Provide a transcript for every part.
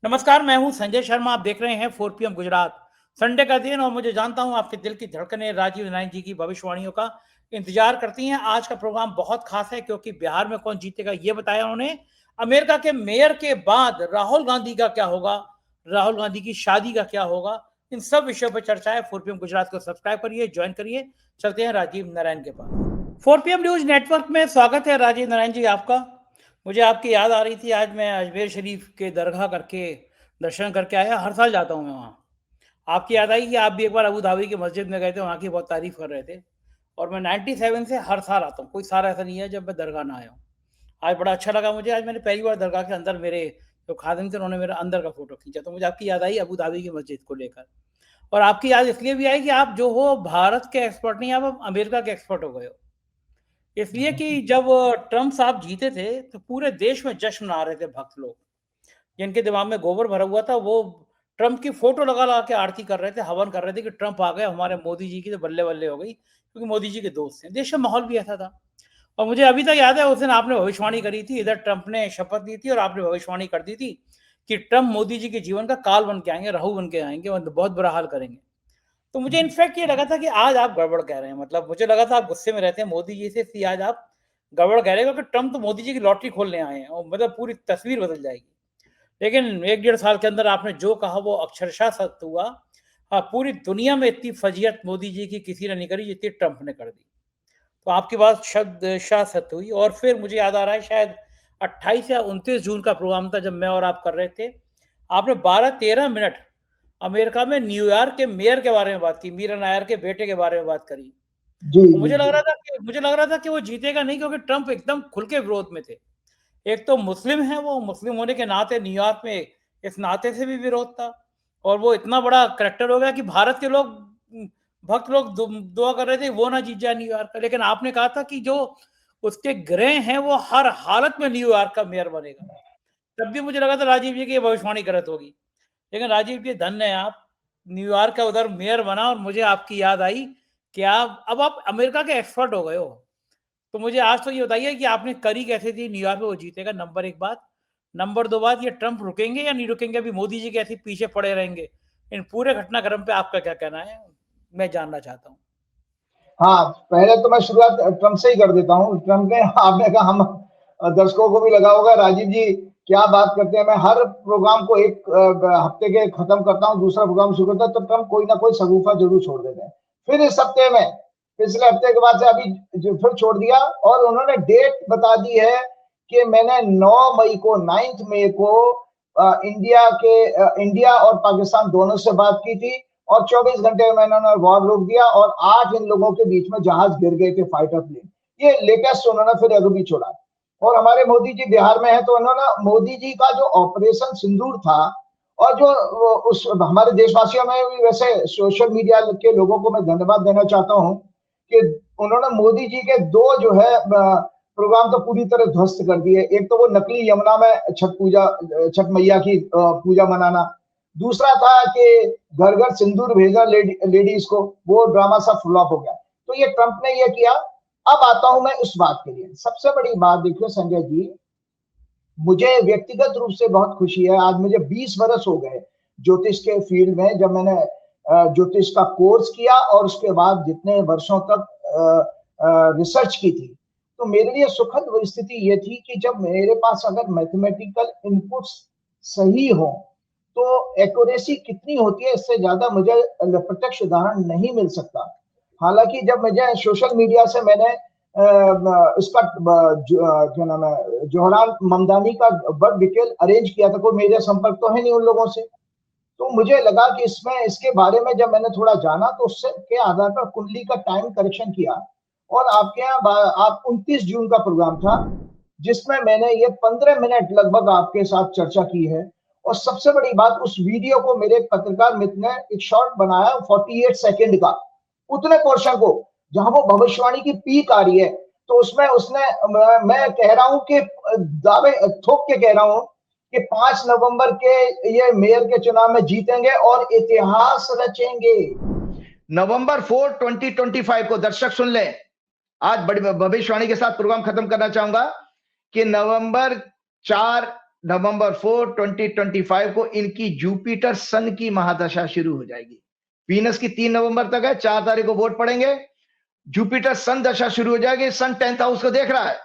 नमस्कार, मैं हूं संजय शर्मा। आप देख रहे हैं 4 पीएम गुजरात। संडे का दिन और मुझे जानता हूं आपके दिल की धड़कनें राजीव नारायण जी की भविष्यवाणियों का इंतजार करती हैं। आज का प्रोग्राम बहुत खास है क्योंकि बिहार में कौन जीतेगा ये बताया उन्होंने। अमेरिका के मेयर के बाद राहुल गांधी का क्या होगा, राहुल गांधी की शादी का क्या होगा, इन सब विषयों पर चर्चा है। 4 पीएम गुजरात को सब्सक्राइब करिए, ज्वाइन करिए। चलते हैं राजीव नारायण के पास। 4 पीएम न्यूज नेटवर्क में स्वागत है राजीव नारायण जी आपका। मुझे आपकी याद आ रही थी। आज मैं अजमेर शरीफ के दरगाह करके दर्शन करके आया। हर साल जाता हूँ मैं वहाँ। आपकी याद आई कि आप भी एक बार अबू धाबी की मस्जिद में गए थे, वहाँ की बहुत तारीफ कर रहे थे। और मैं 97 से हर साल आता हूँ, कोई साल ऐसा नहीं है जब मैं दरगाह ना आया हूँ। आज बड़ा अच्छा लगा मुझे। आज मैंने पहली बार दरगाह के अंदर, मेरे जो खादिम थे उन्होंने मेरा अंदर का फोटो खींचा, तो मुझे आपकी याद आई अबू धाबी की मस्जिद को लेकर। और आपकी याद इसलिए भी आई कि आप जो हो भारत के एक्सपर्ट नहीं, आप अमेरिका के एक्सपर्ट हो गए हो। इसलिए कि जब ट्रम्प साहब जीते थे तो पूरे देश में जश्न मना रहे थे भक्त लोग। जिनके दिमाग में गोबर भरा हुआ था वो ट्रम्प की फोटो लगा लगा के आरती कर रहे थे, हवन कर रहे थे कि ट्रम्प आ गए, हमारे मोदी जी की तो बल्ले बल्ले हो गई, क्योंकि मोदी जी के दोस्त हैं। देश में माहौल भी ऐसा था। और मुझे अभी तक याद है उस दिन आपने भविष्यवाणी करी थी, इधर ट्रम्प ने शपथ ली थी और आपने भविष्यवाणी कर दी थी कि ट्रम्प मोदी जी के जीवन का काल बन के आएंगे, राहु बन के आएंगे और बहुत बुरा हाल करेंगे। तो मुझे इनफैक्ट ये लगा था कि आज आप गड़बड़ कह रहे हैं। मतलब मुझे लगा था आप गुस्से में रहते हैं मोदी जी से, कि आज आप गड़बड़ कह रहे हैं क्योंकि ट्रम्प तो मोदी जी की लॉटरी खोलने आए हैं और मतलब पूरी तस्वीर बदल जाएगी। लेकिन 1 डेढ़ साल के अंदर आपने जो कहा वो अक्षरशः सत्य हुआ। हाँ, पूरी दुनिया में इतनी फजीहत मोदी जी की किसी ने नहीं करी जितनी ट्रम्प ने कर दी। तो आपकी बात शब्दशः सत्य हुई। और फिर मुझे याद आ रहा है शायद 28 या 29 जून का प्रोग्राम था जब मैं और आप कर रहे थे। आपने 12-13 मिनट अमेरिका में न्यूयॉर्क के मेयर के बारे में बात की, मीरा नायर के बेटे के बारे में बात करी। जी और जी मुझे लग जी। रहा था कि वो जीतेगा नहीं, क्योंकि ट्रम्प एकदम खुल के विरोध में थे। एक तो मुस्लिम है, वो मुस्लिम होने के नाते न्यूयॉर्क में इस नाते से भी विरोध था। और वो इतना बड़ा करैक्टर हो गया कि भारत के लोग, भक्त लोग दुआ कर रहे थे वो ना जीत जाए न्यूयॉर्क का। लेकिन आपने कहा था कि जो उसके ग्रह हैं वो हर हालत में न्यूयॉर्क का मेयर बनेगा। तब भी मुझे लगा था राजीव जी की ये भविष्यवाणी गलत होगी। लेकिन राजीव जी धन्य है आप, न्यूयॉर्क का उधर मेयर बना और मुझे आपकी याद आई कि आप अमेरिका के एक्सपर्ट हो गए हो। तो मुझे आज तो ये बताइए कि आपने करी कैसे थी न्यूयॉर्क में वो जीतेगा, नंबर 1 बात। नंबर 2 बात, ये ट्रम्प रुकेंगे या नहीं रुकेंगे, अभी मोदी जी के ऐसे पीछे पड़े रहेंगे? इन पूरे घटनाक्रम पे आपका क्या कहना है, मैं जानना चाहता हूँ। हाँ, पहले तो मैं शुरुआत ट्रम्प से ही कर देता हूँ। ट्रम्प ने आपने कहा, हम दर्शकों को भी लगा होगा राजीव जी क्या बात करते हैं। मैं हर प्रोग्राम को एक हफ्ते के खत्म करता हूँ, दूसरा प्रोग्राम शुरू करता है, तो ट्रम्प कोई ना कोई शगुफा जरूर छोड़ देते हैं। फिर इस हफ्ते में, पिछले हफ्ते के बाद से अभी जो फिर छोड़ दिया, और उन्होंने डेट बता दी है कि मैंने 9 मई को इंडिया और पाकिस्तान दोनों से बात की थी, और 24 घंटे में इन्होंने वॉर रोक दिया, और 8 इन लोगों के बीच में जहाज गिर गए थे, फाइटर प्लेन। ये लेटेस्ट उन्होंने फिर अभी छोड़ा। और हमारे मोदी जी बिहार में है, तो उन्होंने मोदी जी का जो ऑपरेशन सिंदूर था, और जो उस हमारे देशवासियों में भी, वैसे सोशल मीडिया के लोगों को मैं धन्यवाद देना चाहता हूं कि उन्होंने मोदी जी के दो जो है प्रोग्राम तो पूरी तरह ध्वस्त कर दिए। एक तो वो नकली यमुना में छठ मैया की पूजा मनाना। दूसरा था कि घर घर सिंदूर भेजा लेडीज को, वो ड्रामा सब फ्लॉप हो गया। तो ये ट्रंप ने ये किया। अब आता हूं मैं उस बात के लिए। सबसे बड़ी बात देखिए संजय जी, मुझे व्यक्तिगत रूप से बहुत खुशी है। आज मुझे 20 वर्ष हो गए ज्योतिष के फील्ड में, जब मैंने ज्योतिष का कोर्स किया और उसके बाद जितने वर्षों तक रिसर्च की थी। तो मेरे लिए सुखद स्थिति ये थी कि जब मेरे पास अगर मैथमेटिकल इनपुट्स सही हो, तो एक्यूरेसी कितनी होती है इससे ज्यादा मुझे प्रत्यक्ष उदाहरण नहीं मिल सकता। हालांकि जब मुझे सोशल मीडिया से मैंने इसका क्या नाम है, जोहरान ममदानी का बर्थ डिटेल अरेंज किया था, कोई मेरे संपर्क तो है नहीं उन लोगों से। तो मुझे लगा कि इसमें, इसके बारे में जब मैंने थोड़ा जाना, तो उससे के आधार पर कुंडली का टाइम करेक्शन किया। और आपके यहाँ आप 29 जून का प्रोग्राम था, जिसमें मैंने ये 15 मिनट लगभग आपके साथ चर्चा की है। और सबसे बड़ी बात, उस वीडियो को मेरे एक पत्रकार मित्र ने एक शॉर्ट बनाया 48 सेकंड का, उतने पोर्शन को जहां वो भविष्यवाणी की पीक आ रही है। तो उसमें उसने, मैं कह रहा हूं कि दावे ठोक के कह रहा हूं कि 5 नवंबर के ये मेयर के चुनाव में जीतेंगे और इतिहास रचेंगे। नवंबर 4 2025 को दर्शक सुन लें। आज बड़ी भविष्यवाणी के साथ प्रोग्राम खत्म करना चाहूंगा कि नवंबर 4 नवंबर 4, 2025 को इनकी जुपिटर सन की महादशा शुरू हो जाएगी। वीनस की 3 नवंबर तक है, 4 तारीख को वोट पड़ेंगे, जुपिटर सन दशा शुरू हो जाएगी। सन 10th हाउस को देख रहा है,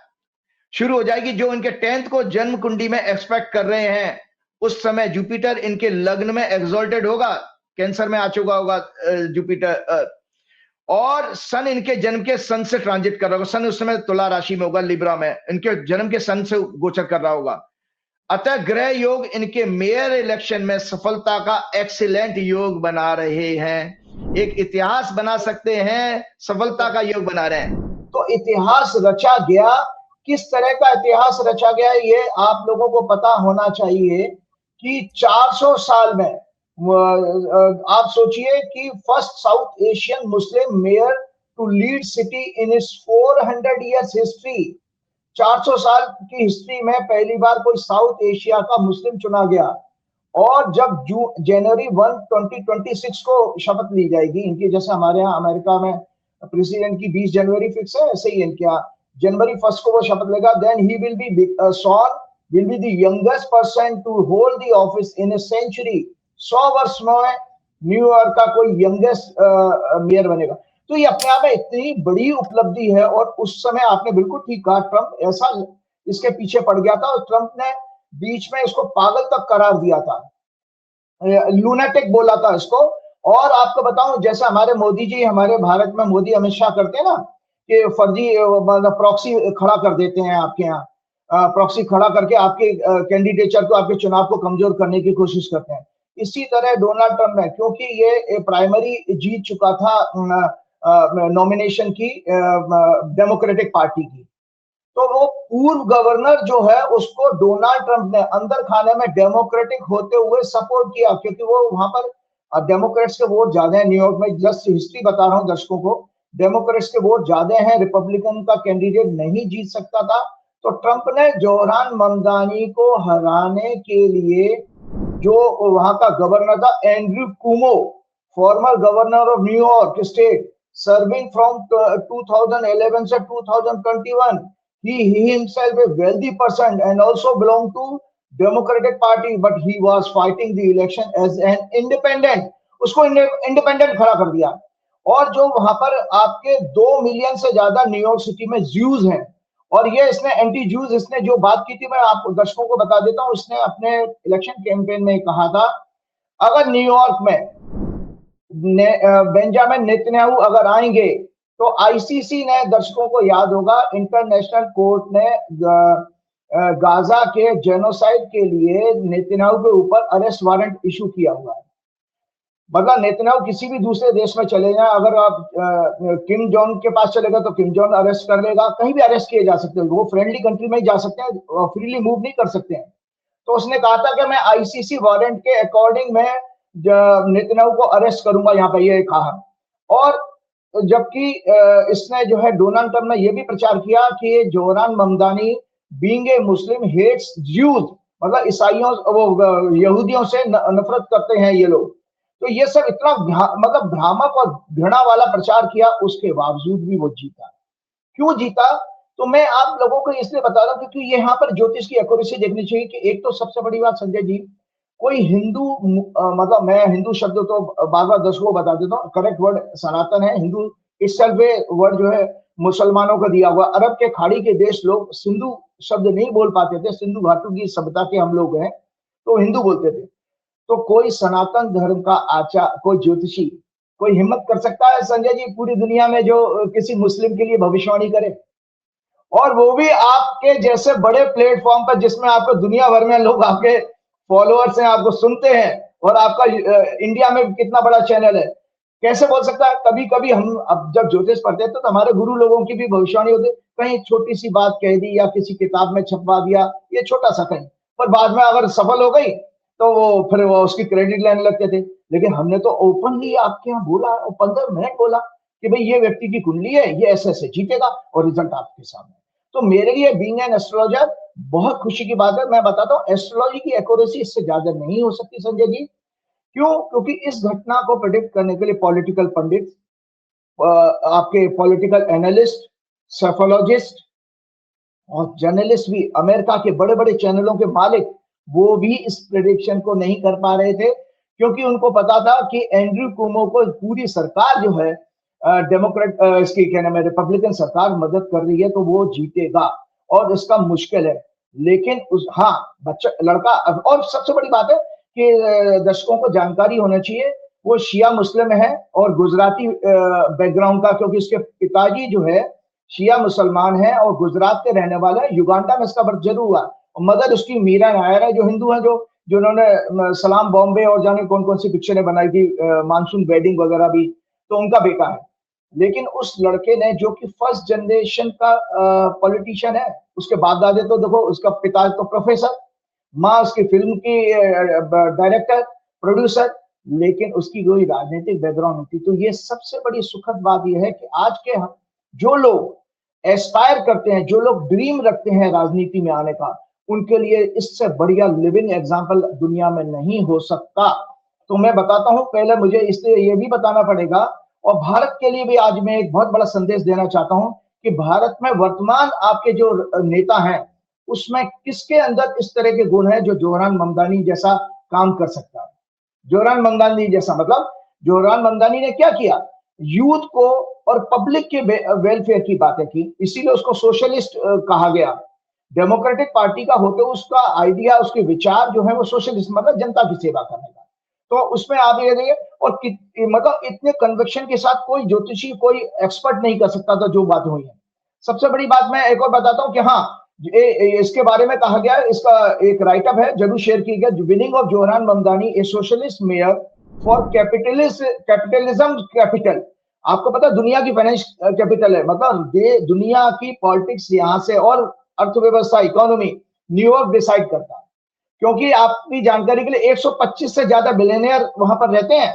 शुरू हो जाएगी। जो इनके 10th को जन्म कुंडी में एक्सपेक्ट कर रहे हैं, उस समय जुपिटर इनके लग्न में एक्सॉल्टेड होगा, कैंसर में आ चुका होगा जुपिटर, और सन इनके जन्म के सन से ट्रांजिट कर रहा होगा। सन उस समय तुला राशि में होगा, लिब्रा में, इनके जन्म के सन से गोचर कर रहा होगा। अतः ग्रह योग इनके मेयर इलेक्शन में सफलता का एक्सीलेंट योग बना रहे हैं। एक इतिहास बना सकते हैं, सफलता का योग बना रहे हैं। तो इतिहास रचा गया, किस तरह का इतिहास रचा गया ये आप लोगों को पता होना चाहिए कि 400 साल में आप सोचिए कि first south Asian Muslim mayor to lead city in its 400 years history. 400 साल की हिस्ट्री में पहली बार कोई साउथ एशिया का मुस्लिम चुना गया। और जब जनवरी 1, 2026 को शपथ ली जाएगी इनकी, जैसे हमारे यहाँ अमेरिका में प्रेसिडेंट की 20 जनवरी फिक्स है, ऐसे ही इनके यहाँ जनवरी 1 को वो शपथ लेगा। Then he will be sworn will be the youngest person to hold the office in a century. 100 वर्ष में न्यूयॉर्क का कोई यंगेस्ट मेयर बनेगा। तो ये अपने आप में इतनी बड़ी उपलब्धि है। और उस समय आपने बिल्कुल ठीक कहा, ट्रंप ऐसा इसके पीछे पड़ गया था और ट्रंप ने बीच में इसको पागल तक करार दिया था, लूनेटिक बोला था इसको। और आपको बताऊं, जैसे हमारे मोदी जी, हमारे भारत में मोदी हमेशा करते हैं ना कि फर्जी प्रॉक्सी खड़ा कर देते हैं आपके यहाँ, प्रॉक्सी खड़ा करके आपके कैंडिडेचर को, आपके चुनाव को कमजोर करने की कोशिश करते हैं। इसी तरह डोनाल्ड ट्रंप ने, क्योंकि ये प्राइमरी जीत चुका था नॉमिनेशन की डेमोक्रेटिक पार्टी की, तो वो पूर्व गवर्नर जो है उसको डोनाल्ड ट्रंप ने अंदर खाने में डेमोक्रेटिक होते हुए सपोर्ट किया, क्योंकि वो वहां पर डेमोक्रेट्स के वोट ज्यादा है न्यूयॉर्क में। जस्ट हिस्ट्री बता रहा हूं दर्शकों को, डेमोक्रेट्स के वोट ज्यादा हैं, रिपब्लिकन का कैंडिडेट नहीं जीत सकता था। तो ट्रंप ने जोहरान ममदानी को हराने के लिए, जो वहां का गवर्नर था Andrew Cuomo, former governor of New York state, serving from 2011 से 2021, he himself a wealthy person and also belonged to Democratic Party, but he was fighting the election as an independent। उसको इंडिपेंडेंट खड़ा कर दिया। और जो वहां पर आपके 2 मिलियन से ज्यादा न्यूयॉर्क सिटी में ज्यूज हैं, और ये इसने एंटी ज्यूज, इसने जो बात की थी मैं आप दर्शकों को बता देता हूं। इसने अपने इलेक्शन कैंपेन में कहा था, अगर न्यूयॉर्क में बेंजामिन नेतन्याहू अगर आएंगे तो आईसीसी ने, दर्शकों को याद होगा, इंटरनेशनल कोर्ट ने गाजा के जेनोसाइड के लिए नेतन्याहू के ऊपर अरेस्ट वारंट इशू किया हुआ है। मतलब नेतन्याहू किसी भी दूसरे देश में चले जाए, अगर आप किम जोंग के पास चलेगा तो किम जोंग अरेस्ट कर लेगा, कहीं भी अरेस्ट किए जा सकते हैं, वो फ्रेंडली कंट्री में ही जा सकते हैं, फ्रीली मूव नहीं कर सकते हैं। तो उसने कहा था कि मैं आईसीसी वारंट के अकॉर्डिंग में नेतन्याहू को अरेस्ट करूंगा, यहाँ पर ये कहा। और जबकि इसने जो है डोनाल्ड ट्रंप ने यह भी प्रचार किया कि Zohran Mamdani being a Muslim hates Jews, मतलब ईसाइयों, वो यहूदियों से नफरत करते हैं ये लोग। तो ये सब इतना मतलब भ्रामक और घृणा वाला प्रचार किया, उसके बावजूद भी वो जीता। क्यों जीता? तो मैं आप लोगों को इसलिए बता रहा हूं क्योंकि यहाँ पर ज्योतिष की एक्यूरेसी देखनी चाहिए। कि एक तो सबसे बड़ी बात संजय जी, कोई हिंदू, मतलब मैं हिंदू शब्द तो बार बार दर्शकों को बता देता हूँ, करेक्ट वर्ड सनातन है, हिंदू इट्सेल्फ वर्ड जो है मुसलमानों का दिया हुआ। अरब के खाड़ी के देश लोग सिंधु शब्द नहीं बोल पाते थे, सिंधु घाटी की सभ्यता के हम लोग हैं, तो हिंदू बोलते थे। तो कोई सनातन धर्म का आचार्य, कोई ज्योतिषी, कोई हिम्मत कर सकता है संजय जी पूरी दुनिया में जो किसी मुस्लिम के लिए भविष्यवाणी करे? और वो भी आपके जैसे बड़े प्लेटफॉर्म पर, जिसमें आपको दुनिया भर में लोग आपके फॉलोअर्स हैं, आपको सुनते हैं, और आपका इंडिया में कितना बड़ा चैनल है, कैसे बोल सकता है? कभी कभी हम अब जब ज्योतिष पढ़ते थे तो हमारे गुरु लोगों की भी भविष्यवाणी होती, कहीं छोटी सी बात कह दी या किसी किताब में छपवा दिया, ये छोटा सा कहीं, पर बाद में अगर सफल हो गई तो वो फिर वो उसकी क्रेडिट लेने लगते थे। लेकिन हमने तो ओपनली आपके यहाँ बोला, 15 मिनट बोला कि भाई ये व्यक्ति की कुंडली है, ये ऐसे ऐसे जीतेगा, और रिजल्ट आपके सामने। तो मेरे लिए बीइंग एन एस्ट्रोलॉजर बहुत खुशी की बात है। मैं बताता हूँ, एस्ट्रोलॉजी की एक्यूरेसी इससे ज्यादा नहीं हो सकती संजय जी। क्यों? क्योंकि इस घटना को प्रेडिक्ट करने के लिए पॉलिटिकल पंडित, आपके पॉलिटिकल एनालिस्ट, सेफोलॉजिस्ट और जर्नलिस्ट भी, अमेरिका के बड़े बड़े चैनलों के मालिक वो भी इस प्रेडिक्शन को नहीं कर पा रहे थे, क्योंकि उनको पता था कि एंड्रयू कुओमो को पूरी सरकार जो है डेमोक्रेट इसकी क्या नाम है रिपब्लिकन सरकार मदद कर रही है, तो वो जीतेगा और इसका मुश्किल है। लेकिन उस हाँ बच्चा लड़का, और सबसे बड़ी बात है कि दर्शकों को जानकारी होना चाहिए, वो शिया मुस्लिम है और गुजराती बैकग्राउंड का, क्योंकि उसके पिताजी जो है शिया मुसलमान है और गुजरात के रहने वाला है। युगांडा में इसका बर्थ जरूर हुआ। मदर उसकी मीरा नायर है, जो हिंदू है, जो जिन्होंने सलाम बॉम्बे और जाने कौन कौन सी पिक्चरें बनाई थी, मानसून वेडिंग वगैरह भी, तो उनका बेटा है। लेकिन उस लड़के ने, जो कि फर्स्ट जनरेशन का पॉलिटिशियन है, उसके बाद दादे तो देखो, उसका पिता तो प्रोफेसर, माँ उसकी फिल्म की डायरेक्टर, प्रोड्यूसर, लेकिन उसकी कोई राजनीतिक बैकग्राउंड नहीं थी। तो ये सबसे बड़ी सुखद बात यह है कि आज के जो लोग एस्पायर करते हैं, जो लोग ड्रीम रखते हैं राजनीति में आने का, उनके लिए इससे बढ़िया लिविंग एग्जाम्पल दुनिया में नहीं हो सकता। तो मैं बताता हूं, पहले मुझे इसलिए ये भी बताना पड़ेगा, और भारत के लिए भी आज मैं एक बहुत बड़ा संदेश देना चाहता हूं कि भारत में वर्तमान आपके जो नेता हैं, उसमें किसके अंदर इस तरह के गुण हैं जो जोहरान ममदानी जैसा काम कर सकता है। जोहरान ममदानी जैसा मतलब, जोहरान ममदानी ने क्या किया, यूथ को और पब्लिक के वेलफेयर की बातें की, इसीलिए उसको सोशलिस्ट कहा गया। डेमोक्रेटिक पार्टी का होते उसका आइडिया, उसके विचार जो है वो सोशलिस्ट, मतलब जनता की सेवा करने का। तो उसमें आप ये देखिए, और मतलब इतने कन्विक्शन के साथ कोई ज्योतिषी, कोई एक्सपर्ट नहीं कर सकता था जो बातें हुई है। सबसे बड़ी बात मैं एक और बताता हूँ कि हाँ, इसके बारे में कहा गया, इसका एक राइटअप है, जरूर शेयर की गया, winning of Zohran Mamdani A socialist mayor for capitalism capital. आपको पता है दुनिया की फाइनेंस कैपिटल है, मतलब दुनिया की पॉलिटिक्स यहाँ से, और अर्थव्यवस्था, इकोनॉमी न्यूयॉर्क डिसाइड करता है। क्योंकि आपकी जानकारी के लिए 125 से ज्यादा बिलियनियर वहां पर रहते हैं,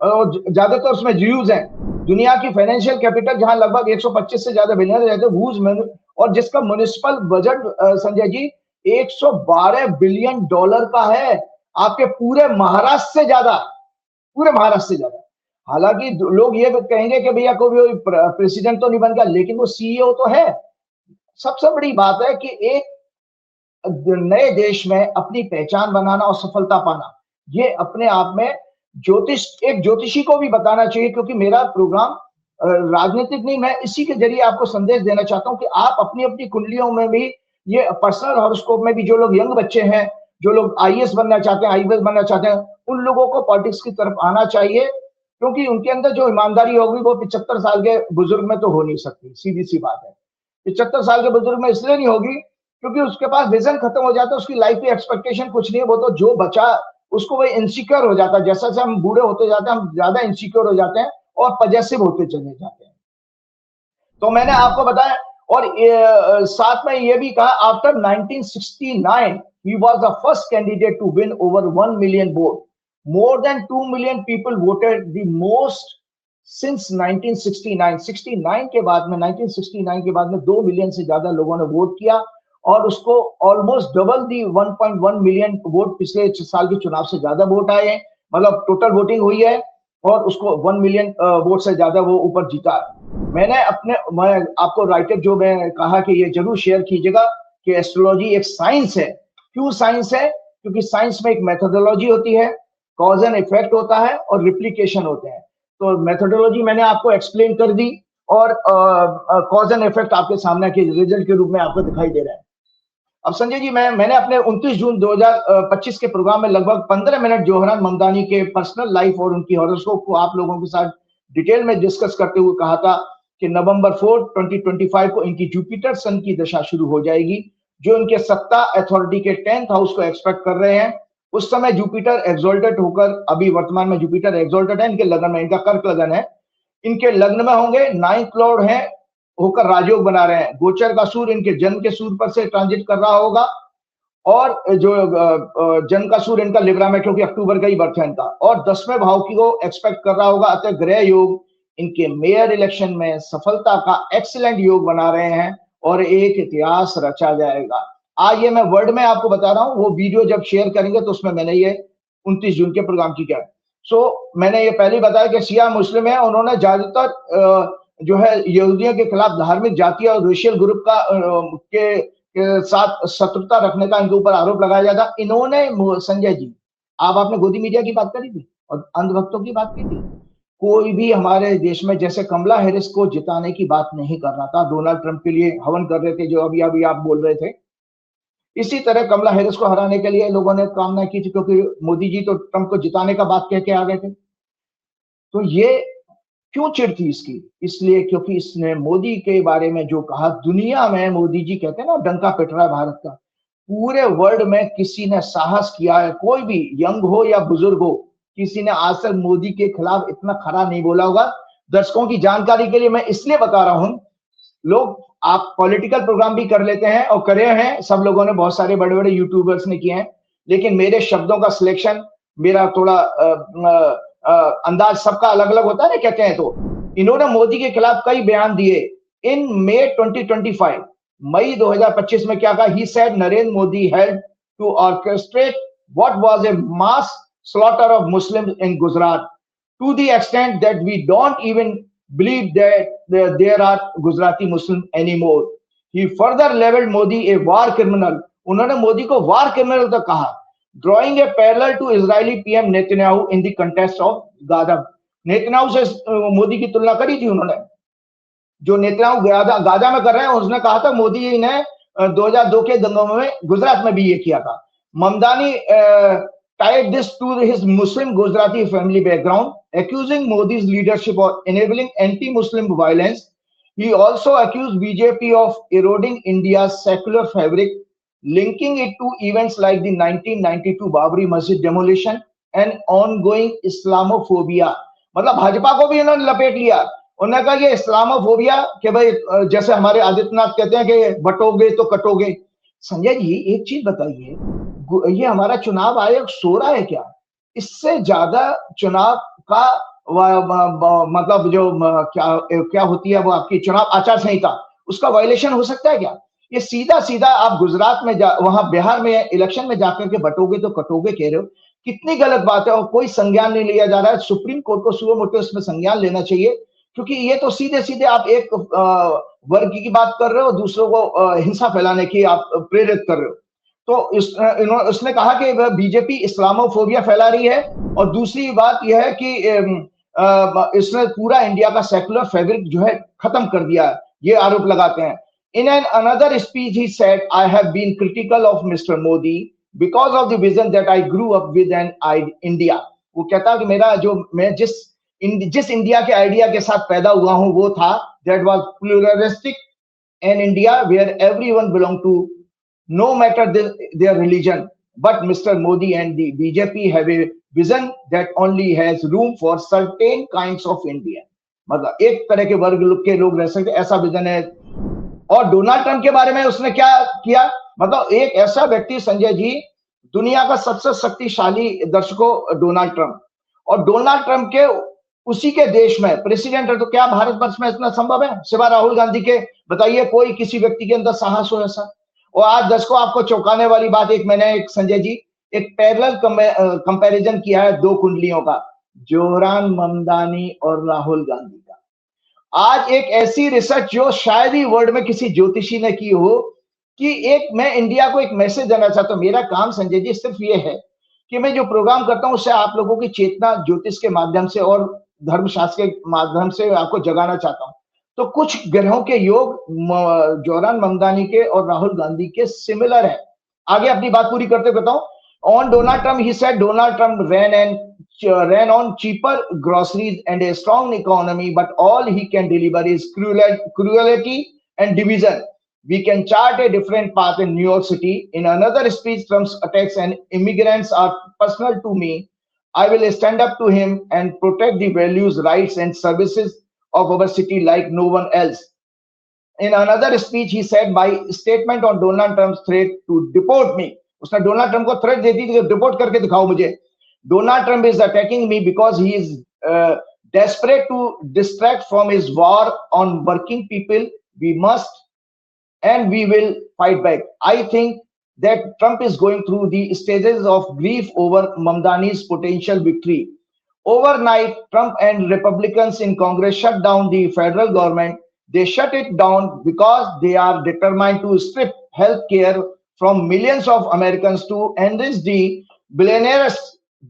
और ज्यादातर उसमें ज्यूज हैं। दुनिया की फाइनेंशियल कैपिटल जहां लगभग 125 से ज्यादा बिलियनियर रहते हैं, और जिसका municipal budget Sanjay ji 112 billion dollar का है, आपके पूरे महाराष्ट्र से ज्यादा, पूरे महाराष्ट्र से ज्यादा। हालांकि लोग ये कहेंगे कि भैया कोई प्रेसिडेंट तो नहीं बन गया, लेकिन वो सीईओ तो है। सबसे बड़ी बात है कि एक नए देश में अपनी पहचान बनाना और सफलता पाना, ये अपने आप में एक ज्योतिषी को भी बताना चाहिए, क्योंकि मेरा प्रोग्राम राजनीतिक नहीं, मैं इसी के जरिए आपको संदेश देना चाहता हूं कि आप अपनी अपनी कुंडलियों में भी, ये पर्सनल हॉरोस्कोप में भी, जो लोग यंग बच्चे हैं, जो लोग आईएएस बनना चाहते हैं, आईपीएस बनना चाहते हैं, उन लोगों को पॉलिटिक्स की तरफ आना चाहिए, क्योंकि उनके अंदर जो ईमानदारी होगी वो 75 साल के बुजुर्ग में तो हो नहीं सकती, सीधी सी बात है। 75 साल के बुजुर्ग में इसलिए नहीं होगी क्योंकि उसके पास विजन खत्म हो जाता है, उसकी लाइफ की एक्सपेक्टेशन कुछ नहीं है, वो तो जो बचा उसको वही इनसिक्योर हो जाता है। जैसा जैसे हम बूढ़े होते जाते हैं, हम ज्यादा इनसिक्योर हो जाते हैं और पजेसिव होते चले जाते हैं। तो मैंने आपको बताया, और साथ में ये भी कहा, after 1969 he was the first candidate to win over 1 million vote. More than 2 million people voted the most since 1969. 69 के बाद में, 1969 के बाद में 2 मिलियन से ज्यादा लोगों ने वोट किया, और उसको ऑलमोस्ट डबल दी 1.1 मिलियन वोट, पिछले साल के चुनाव से ज्यादा वोट आए हैं, मतलब टोटल वोटिंग हुई है, और उसको 1 मिलियन वोट से ज्यादा वो ऊपर जीता। मैं आपको राइटअप जो मैं कहा कि ये जरूर शेयर कीजिएगा कि एस्ट्रोलॉजी एक साइंस है। क्यों साइंस है? क्योंकि साइंस में एक मेथोडोलॉजी होती है, कॉज एंड इफेक्ट होता है, और रिप्लीकेशन होते हैं। तो मेथोडोलॉजी मैंने आपको एक्सप्लेन कर दी, और कॉज एंड इफेक्ट आपके सामने के रिजल्ट के रूप में आपको दिखाई दे रहा है। अब संजय जी, मैंने अपने 29 जून 2025 के प्रोग्राम में लगभग 15 मिनट जोहरान ममदानी के पर्सनल लाइफ और उनकी हॉरोस्कोप को आप लोगों के साथ डिटेल में डिस्कस करते हुए कहा था कि नवंबर 4, 2025 को इनकी जुपिटर सन की दशा शुरू हो जाएगी, जो इनके सत्ता अथॉरिटी के 10th हाउस को एक्सपेक्ट कर रहे हैं। उस समय जुपिटर एक्सोल्टेड होकर, अभी वर्तमान में जुपिटर एक्सोल्टेड है इनके लग्न में, इनका कर्क लग्न है, इनके लग्न में होंगे, 9th लॉर्ड है, होकर राजयोग बना रहे हैं। गोचर का सूर्य इनके जन्म के सूर्य पर से ट्रांजिट कर रहा होगा, और जो जन्म का सूर्य इनका लिब्रा में, क्योंकि अक्टूबर का ही बर्थ है इनका, और 10वें भाव की को एक्सपेक्ट कर रहा होगा। अतः ग्रह योग इनके मेयर इलेक्शन में सफलता का एक्सीलेंट योग बना रहे हैं, और एक इतिहास रचा जाएगा। आज ये मैं वर्ड में आपको बता रहा हूं, वो वीडियो जब शेयर करेंगे तो उसमें मैंने ये 29 जून के प्रोग्राम की क्या है। मैंने ये पहले बताया कि शिया मुस्लिम है, उन्होंने ज्यादातर जो है यहूदियों के खिलाफ धार्मिक, जातीय और रेशियल ग्रुप के के साथ शत्रुता रखने का इनके ऊपर आरोप लगाया जाता। इन्होंने संजय जी, आपने गोदी मीडिया की बात करी थी और अंधभक्तों की बात की थी। कोई भी हमारे देश में जैसे कमला हैरिस को जिताने की बात नहीं कर रहा था, डोनाल्ड ट्रंप के लिए हवन कर रहे थे, जो अभी अभी आप बोल रहे थे। इसी तरह कमला हैरिस को हराने के लिए लोगों ने कामना की थी, क्योंकि मोदी जी तो ट्रंप को जिताने का बात कह के आ गए थे। तो ये क्यों चिढ़ थी इसकी? इसलिए क्योंकि इसने मोदी के बारे में जो कहा, दुनिया में मोदी जी कहते हैं ना डंका पिट रहा है भारत का, पूरे वर्ल्ड में किसी ने साहस किया है, कोई भी यंग हो या बुजुर्ग हो, किसी ने आज तक मोदी के खिलाफ इतना खरा नहीं बोला होगा। दर्शकों की जानकारी के लिए मैं इसलिए बता रहा हूं, लोग आप पॉलिटिकल प्रोग्राम भी कर लेते हैं और करे हैं, सब लोगों ने, बहुत सारे बड़े बड़े यूट्यूबर्स ने किए हैं, लेकिन मेरे शब्दों का सिलेक्शन, मेरा थोड़ा अंदाज सबका अलग अलग होता है ना, कहते हैं। तो इन्होंने मोदी के खिलाफ कई बयान दिए। इन मई 2025, मई 2025 में क्या कहा? He said Narendra Modi help to orchestrate what was a mass slaughter of Muslims in Gujarat to the extent that we don't even believe that there are Gujarati Muslims anymore. He further labeled Modi a war criminal. उन्होंने मोदी को वार criminal तक कहा, drawing a parallel to Israeli PM Netanyahu in the context of Gaza. Netanyahu से मोदी की तुलना करी थी उन्होंने, जो नेतन्याहू गाजा में कर रहे हैं। उसने कहा था मोदी ने 2002 के दंगों में गुजरात में भी ये किया था। Mamdani tied this to his Muslim Gujarati family background, accusing Modi's leadership of enabling anti-Muslim violence. He also accused BJP of eroding India's secular fabric, linking it to events like the 1992 Babri Masjid demolition and ongoing Islamophobia. मतलब भाजपा को भी इन्होंने लपेट लिया। उन्होंने कहा ये Islamophobia कि भाई जैसे हमारे आदित्यनाथ कहते हैं कि बटोगे तो कटोगे। संजय जी एक चीज बताइए, ये हमारा चुनाव आयोग सो रहा है क्या? इससे ज्यादा चुनाव का मतलब जो क्या होती है वो आपकी चुनाव आचार संहिता, उसका वायलेशन हो सकता है क्या? ये सीधा सीधा आप गुजरात में वहां बिहार में इलेक्शन में जाकर के बटोगे तो कटोगे कह रहे हो, कितनी गलत बात है। और कोई संज्ञान नहीं लिया जा रहा है। सुप्रीम कोर्ट को सुओ मोटो इसमें संज्ञान लेना चाहिए, क्योंकि ये तो सीधे सीधे आप एक वर्ग की बात कर रहे हो, दूसरों को हिंसा फैलाने की आप प्रेरित कर रहे हो। तो उसने कहा कि बीजेपी इस्लामोफोबिया फैला रही है, और दूसरी बात यह है कि इसने पूरा इंडिया का सेकुलर फैब्रिक जो है खत्म कर दिया है, ये आरोप लगाते हैं। In an another speech he said, I have been critical of mister Modi because of the vision that I grew up with an India. वो कहता है कि मेरा जो मैं जिस इंडिया के आइडिया के साथ पैदा हुआ हूं वो था that was pluralistic an India where everyone belong to no matter their religion. But Mr. Modi and the BJP have a vision that only has room for certain kinds of Indian. मतलब एक तरह के वर्ग के लोग रह सकते, ऐसा विजन है। और डोनाल्ड ट्रंप के बारे में उसने क्या किया? मतलब एक ऐसा व्यक्ति, संजय जी, दुनिया का सबसे शक्तिशाली दर्शकों डोनाल्ड ट्रंप, और डोनाल्ड ट्रंप के उसी के देश में प्रेसिडेंट है। तो क्या भारतवर्ष में इतना संभव है? सिवा राहुल गांधी के बताइए कोई किसी व्यक्ति के अंदर साहस हो ऐसा? और आज दर्शकों आपको चौंकाने वाली बात, मैंने संजय जी एक पैरेलल कंपैरिजन किया है दो कुंडलियों का, जोहरान ममदानी और राहुल गांधी का। आज एक ऐसी रिसर्च जो शायद ही वर्ल्ड में किसी ज्योतिषी ने की हो, कि मैं इंडिया को एक मैसेज देना चाहता हूं। मेरा काम संजय जी सिर्फ ये है कि मैं जो प्रोग्राम करता हूं उससे आप लोगों की चेतना ज्योतिष के माध्यम से और धर्मशास्त्र के माध्यम से आपको जगाना चाहता हूं। तो कुछ ग्रहों के योग जोहरान ममदानी के और राहुल गांधी के सिमिलर है। आगे अपनी बात पूरी करते बताऊं। On Donald Trump he said Donald Trump ran on cheaper groceries and a strong economy, but all he can deliver is cruelty and division. We can chart a different path in New York City. In another speech, Trump's attacks and immigrants are personal to me. I will stand up to him and protect the values, rights, and services of our city like no one else. In another speech, he said, my statement on Donald Trump's threat to deport me. उसने Donald Trump को threat दे दी कि deport करके दिखाओ मुझे। Donald Trump is attacking me because he is desperate to distract from his war on working people. We must and we will fight back. I think that Trump is going through the stages of grief over Mamdani's potential victory. Overnight, Trump and Republicans in Congress shut down the federal government. They shut it down because they are determined to strip health care from millions of Americans to enrich the billionaires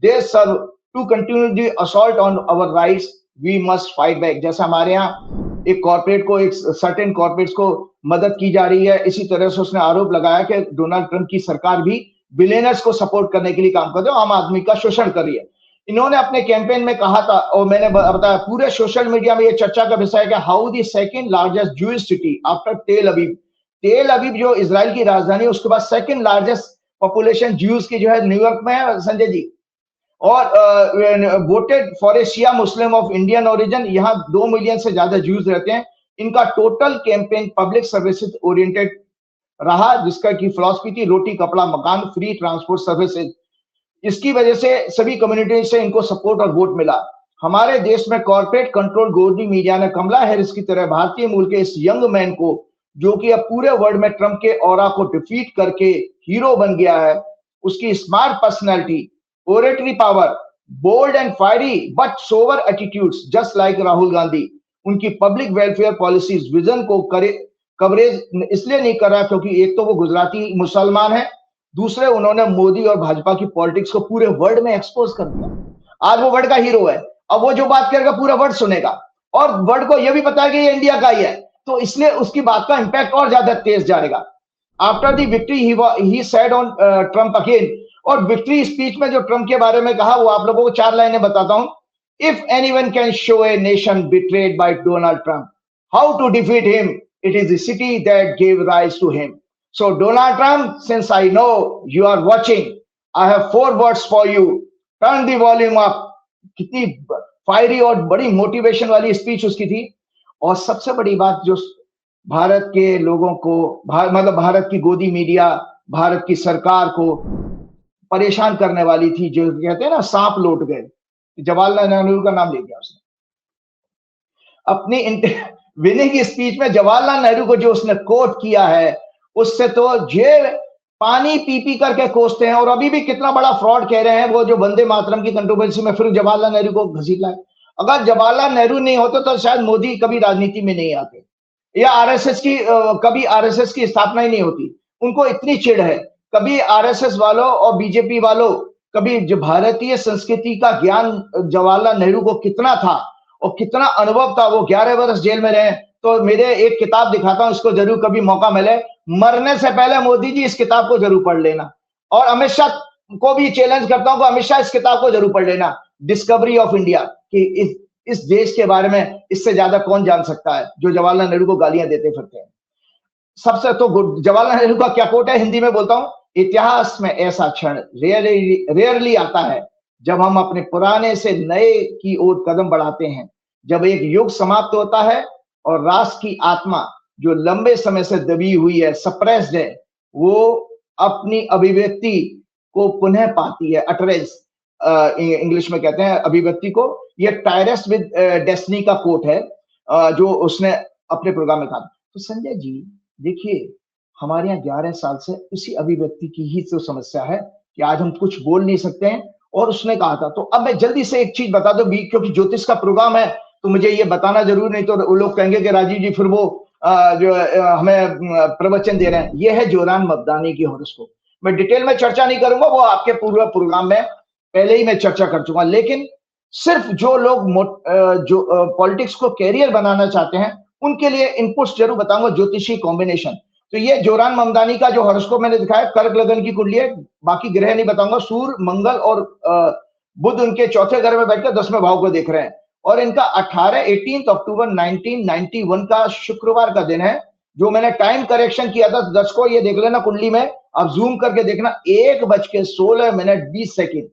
they serve to continue the assault on our rights. We must fight back. जैसे हमारे यहाँ एक corporate को, एक certain corporates को मदद की जा रही है, इसी तरह से उसने आरोप लगाया कि डोनाल्ड ट्रंप की सरकार भी बिलियनर्स को सपोर्ट करने के लिए काम कर रही है, आम आदमी का शोषण कर रही है। इन्होंने अपने कैंपेन में कहा था, और मैंने बताया पूरे सोशल मीडिया में ये चर्चा का विषय है कि how the second largest Jewish city after तेल अवीव जो इजराइल की राजधानी है, उसके बाद सेकंड लार्जेस्ट पॉपुलेशन ज्यूज की जो है न्यूयॉर्क में है, संजय जी। और voted for a Shia Muslim of Indian origin, यहाँ 2 मिलियन से ज्यादा ज्यूज रहते हैं। इनका total campaign public services oriented रहा, जिसका की फिलॉसफी थी रोटी कपड़ा मकान फ्री ट्रांसपोर्ट सर्विसेज। इसकी वजह से सभी कम्युनिटी से इनको सपोर्ट और वोट मिला। हमारे देश में कॉर्पोरेट कंट्रोल गोदी मीडिया ने कमला हैरिस की तरह भारतीय मूल के इस यंग मैन को, जो कि अब पूरे वर्ल्ड में ट्रंप के ऑरा को डिफीट करके हीरो बन गया है, उसकी smart personality, oratory power, bold and fiery but sober attitudes just like Rahul Gandhi, उनकी पब्लिक वेलफेयर पॉलिसीज विजन को कवरेज इसलिए नहीं कर रहा क्योंकि एक तो वो गुजराती मुसलमान है, दूसरे उन्होंने मोदी और भाजपा की पॉलिटिक्स को पूरे वर्ल्ड में एक्सपोज कर दिया। आज वो वर्ल्ड का हीरो है। अब वो जो बात करेगा पूरा वर्ल्ड सुनेगा, और वर्ल्ड को ये भी पता है कि ये इंडिया का ही है, तो इसलिए उसकी बात का इंपैक्ट और ज्यादा तेज जाएगा। After the victory he said on Trump again, और विक्ट्री स्पीच में जो ट्रंप के बारे में कहा वो आप लोगों को 4 लाइनें बताता हूं। If anyone can show a nation betrayed by Donald Trump, how to defeat him, it is the city that give rise to him. So Donald Trump, since I know you are watching, I have 4 words for you. Turn the volume up. कितनी fiery और बड़ी motivation वाली speech उसकी थी। और सबसे बड़ी बात जो भारत के लोगों को, मतलब भारत की गोदी मीडिया, भारत की सरकार को परेशान करने वाली थी, जो कहते हैं ना सांप लौट गए, जवाहरलाल नेहरू का नाम ले दिया उसने अपनी विनिंग स्पीच में। जवाहरलाल नेहरू को जो उसने कोट किया है, उससे तो जेल पानी पी पी करके कोसते हैं। और अभी भी कितना बड़ा फ्रॉड कह रहे हैं वो, जो वंदे मातरम की कंट्रोवर्सी में फिर जवाहरलाल नेहरू को घसीट लाए। अगर जवाहरलाल नेहरू नहीं होते तो शायद मोदी कभी राजनीति में नहीं आते, या आरएसएस की कभी आरएसएस की स्थापना ही नहीं होती। उनको इतनी चिढ़ है। कभी आरएसएस वालों और बीजेपी वालों, कभी जो भारतीय संस्कृति का ज्ञान जवाहरलाल नेहरू को कितना था और कितना अनुभव था। वो 11 वर्ष जेल में रहे। तो मेरे एक किताब दिखाता हूं, इसको जरूर कभी मौका मिले, मरने से पहले मोदी जी इस किताब को जरूर पढ़ लेना। और अमित शाह को भी चैलेंज करता हूं कि अमित शाह इस किताब को जरूर पढ़ लेना, डिस्कवरी ऑफ इंडिया, कि इस देश के बारे में इससे ज्यादा कौन जान सकता है, जो जवाहरलाल नेहरू को गालियां देते फिरते हैं। सबसे तो जवाहरलाल नेहरू का क्या कोट है, हिंदी में बोलता हूं, इतिहास में ऐसा क्षण रेयरली आता है जब हम अपने पुराने से नए की ओर कदम बढ़ाते हैं, जब एक युग समाप्त होता है और राष्ट्र की आत्मा जो लंबे समय से दबी हुई है, सप्रेस्ड है, वो अपनी अभिव्यक्ति को पुनः पाती है। अटरेंस इंग्लिश में कहते हैं अभिव्यक्ति को। ये टायरस विद डेस्टिनी का कोट है, जो उसने अपने प्रोग्राम में कहा। तो संजय जी देखिए, हमारे यहाँ 11 साल से उसी अभिव्यक्ति की ही तो समस्या है कि आज हम कुछ बोल नहीं सकते हैं, और उसने कहा था। तो अब मैं जल्दी से एक चीज बता दूं, क्योंकि ज्योतिष का प्रोग्राम है तो मुझे ये बताना जरूर, नहीं तो वो लोग कहेंगे कि राजीव जी फिर वो जो हमें प्रवचन दे रहे हैं। ये है जोरान ममदानी की हॉरोस्कोप। मैं डिटेल में चर्चा नहीं करूंगा, वो आपके पूरे प्रोग्राम में पहले ही मैं चर्चा कर चुका। लेकिन सिर्फ जो लोग जो पॉलिटिक्स को कैरियर बनाना चाहते हैं, उनके लिए इनपुट्स जरूर बताऊंगा, ज्योतिषी कॉम्बिनेशन। तो ये जोरान ममदानी का जो हॉरोस्कोप मैंने दिखाया, कर्क लगन की कुंडली है, बाकी ग्रह नहीं बताऊंगा। सूर्य, मंगल और बुध उनके चौथे घर में बैठकर 10वें भाव को देख रहे हैं। और इनका 18 अक्टूबर 1991 का शुक्रवार का दिन है, जो मैंने टाइम करेक्शन किया था 10 को, ये देख लेना कुंडली में, आप जूम करके देखना, 1:16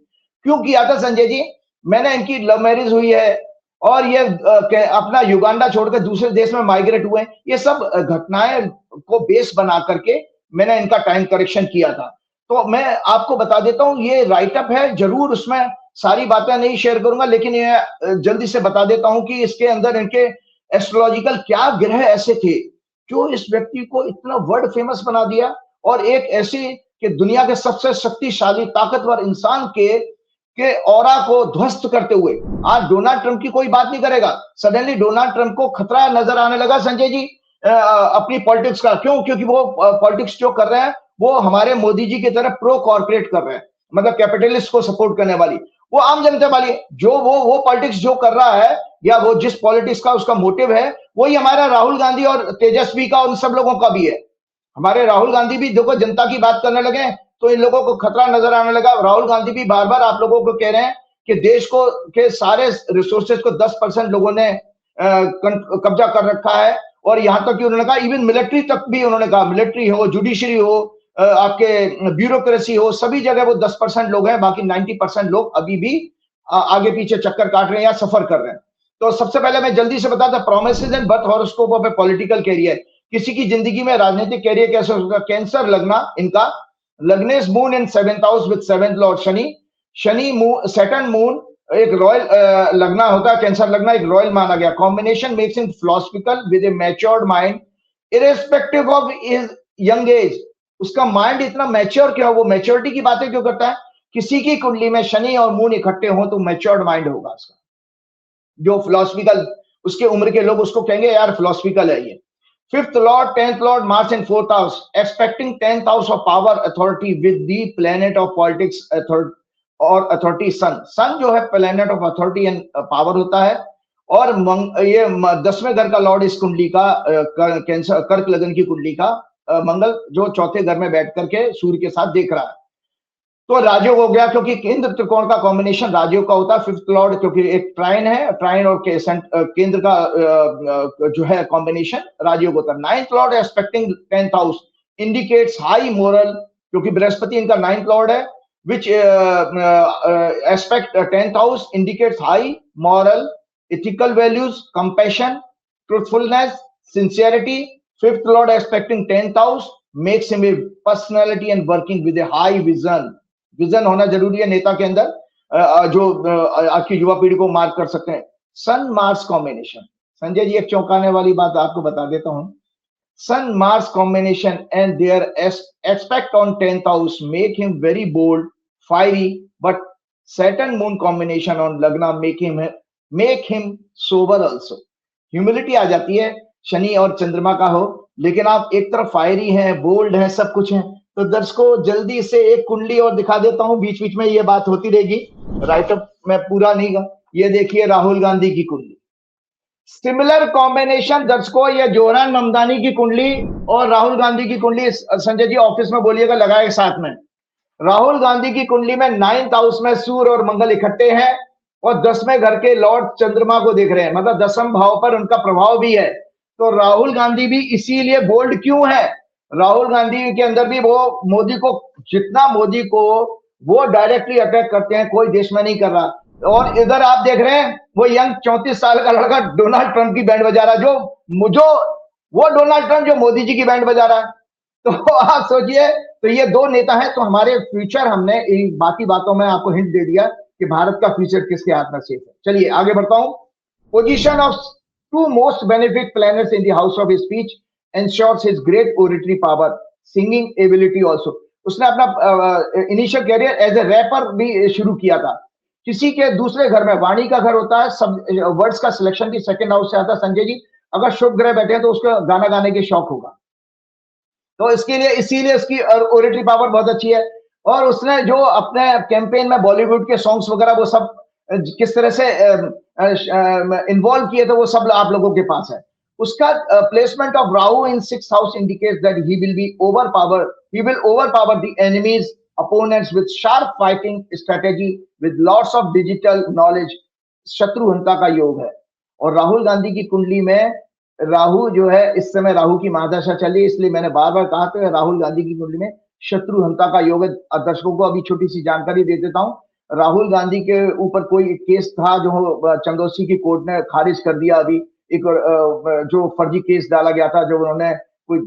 क्यों किया था संजय जी? मैंने इनकी लव मैरिज हुई है, और ये अपना युगांडा छोड़कर दूसरे देश में माइग्रेट हुए। ये सब घटनाएं को बेस बना करके मैंने इनका टाइम करेक्शन किया था। तो मैं आपको बता देता हूं, ये राइटअप है, जरूर उसमें सारी बातें नहीं शेयर करूंगा, लेकिन ये जल्दी से बता देता हूं कि इसके अंदर इनके एस्ट्रोलॉजिकल क्या ग्रह ऐसे थे जो इस व्यक्ति को इतना वर्ल्ड फेमस बना दिया, और एक ऐसी कि दुनिया के सबसे शक्तिशाली ताकतवर इंसान के ऑरा को ध्वस्त करते हुए आज डोनाल्ड ट्रंप की कोई बात नहीं करेगा। सडनली डोनाल्ड ट्रंप को खतरा नजर आने लगा संजय जी। अपनी पॉलिटिक्स का। क्यों? क्योंकि वो पॉलिटिक्स जो कर रहे हैं वो हमारे मोदी जी की तरह प्रो कॉर्पोरेट कर रहे हैं, मतलब कैपिटलिस्ट को सपोर्ट करने वाली, वो आम जनता वाली जो वो पॉलिटिक्स जो कर रहा है, या वो जिस पॉलिटिक्स का उसका मोटिव है, वही हमारा राहुल गांधी और तेजस्वी का, उन सब लोगों का भी है। हमारे राहुल गांधी भी देखो जनता की बात करने लगे तो इन लोगों को खतरा नजर आने लगा। राहुल गांधी भी बार बार आप लोगों को कह रहे हैं कि देश को के सारे रिसोर्सेज को 10% लोगों ने कब्जा कर रखा है, और यहां तक कि उन्होंने कहा इवन मिलिट्री तक भी, उन्होंने कहा मिलिट्री हो, जुडिशरी हो, आपके ब्यूरोक्रेसी हो, सभी जगह वो 10% लोग हैं, बाकी 90% लोग अभी भी आगे पीछे चक्कर काट रहे हैं या सफर कर रहे हैं। तो सबसे पहले मैं जल्दी से बताता, promises and birth horoscope of a political career. किसी की जिंदगी में राजनीतिक कैरियर कैसे हो सकता है? कैंसर लगना इनका, लग्नेस moon in 7th house with 7th lord Shani, Shani moon, Saturn moon एक रॉयल लगना होता है, कैंसर लगना एक रॉयल माना गया। Combination makes him philosophical with a matured mind irrespective of his young age. उसका माइंड इतना मैच्योर क्यों, वो मैच्योरिटी की बातें क्यों करता है? किसी की कुंडली में शनि और मून इकट्ठे हो तो मैच्योर्ड माइंड होगा उसका, जो फिलोसफिकल, उसके उम्र के लोग उसको कहेंगे यार फिलोसफिकल है ये। 5th Lord 10th Lord March in 4th house, expecting 10th house of power authority with the planet of politics और अथॉरिटी सन। सन जो है planet of authority and power होता है, और ये 10वें घर का लॉर्ड इस कुंडली का, कैंसर कर्क लगन की कुंडली का मंगल, जो चौथे घर में बैठ करके सूर्य के साथ देख रहा है। तो राजयोग हो गया, क्योंकि केंद्र त्रिकोण का कॉम्बिनेशन राजयोग का होता है। 5th लॉर्ड क्योंकि एक ट्राइन है, ट्राइन और केंद्र का जो है कॉम्बिनेशन राजयोग होता है। 9th Lord expecting 10th house indicates high moral, क्योंकि बृहस्पति इनका 9th लॉर्ड है, which aspect 10th house indicates high moral, ethical values, compassion, truthfulness, sincerity. 5th lord aspecting 10th house makes him a personality and working with a high vision. Vision होना जरूरी है नेता के अंदर, जो आपकी युवा पीढ़ी को मार्क कर सकते हैं। सन मार्स कॉम्बिनेशन, संजय जी एक चौंकाने वाली बात आपको बता देता हूं। Sun Mars combination and their aspect on 10th house make him very bold, fiery, but Saturn Moon combination on Lagna make him sober also. Humility आ जाती है शनि और चंद्रमा का हो, लेकिन आप एक तरफ फायरी हैं, बोल्ड हैं, सब कुछ हैं। तो दर्शकों जल्दी से एक कुंडली और दिखा देता हूं, बीच बीच में ये बात होती रहेगी, राइटअप में पूरा नहीं। ये देखिए राहुल गांधी की कुंडली, सिमिलर कॉम्बिनेशन दर्शकों, ये जोहरान ममदानी की कुंडली और राहुल गांधी की कुंडली, संजय जी ऑफिस में बोलिएगा लगाए साथ में। राहुल गांधी की कुंडली में 9th हाउस में सूर्य और मंगल इकट्ठे हैं, और 10वें घर के लॉर्ड चंद्रमा को देख रहे हैं, मतलब 10वें भाव पर उनका प्रभाव भी है। तो राहुल गांधी भी इसीलिए बोल्ड क्यों है? राहुल गांधी के अंदर भी वो मोदी को, जितना मोदी को वो डायरेक्टली अटैक करते हैं, कोई देश में नहीं कर रहा। और इधर आप देख रहे हैं वो यंग 34 साल का लड़का डोनाल्ड ट्रंप की बैंड बजा रहा है, जो वो डोनाल्ड ट्रंप जो मोदी जी की बैंड बजा रहा है। तो आप सोचिए, तो ये दो नेता हैं। तो हमारे फ्यूचर, हमने इन बाकी बातों में आपको हिंट दे दिया कि भारत का फ्यूचर किसके हाथ में सेफ है। चलिए आगे बढ़ता हूं। Position of 2 most benefic planets in the house of speech ensures his great oratory power, singing ability also. उसने अपना initial career as a rapper भी शुरू किया था। किसी के दूसरे घर में, वाणी का घर होता है, सब वर्ड्स का सिलेक्शन भी 2nd हाउस से आता है। संजय जी अगर शुभ ग्रह बैठे हैं तो उसको गाना गाने के शौक होगा, तो इसके लिए, इसीलिए उसकी ओरेटरी पावर बहुत अच्छी है। और उसने जो अपने कैंपेन में बॉलीवुड के सॉन्ग्स वगैरह वो सब किस तरह से इन्वॉल्व किए थे, वो सब आप लोगों के पास है। उसका placement of Rahu in 6th house indicates that he will overpower the enemies opponents with sharp fighting strategy with lots of digital knowledge। शत्रुहंता का योग है। और राहुल गांधी की कुंडली में राहु जो है, इस समय राहु की महादशा चल रही है, इसलिए मैंने बार बार कहा था राहुल गांधी की कुंडली में शत्रुहंता का योग है। दर्शकों को अभी छोटी सी जानकारी दे देता हूं। राहुल गांधी के ऊपर कोई केस था जो चंदौसी की कोर्ट ने खारिज कर दिया। अभी एक जो फर्जी केस डाला गया था, जो उन्होंने कोई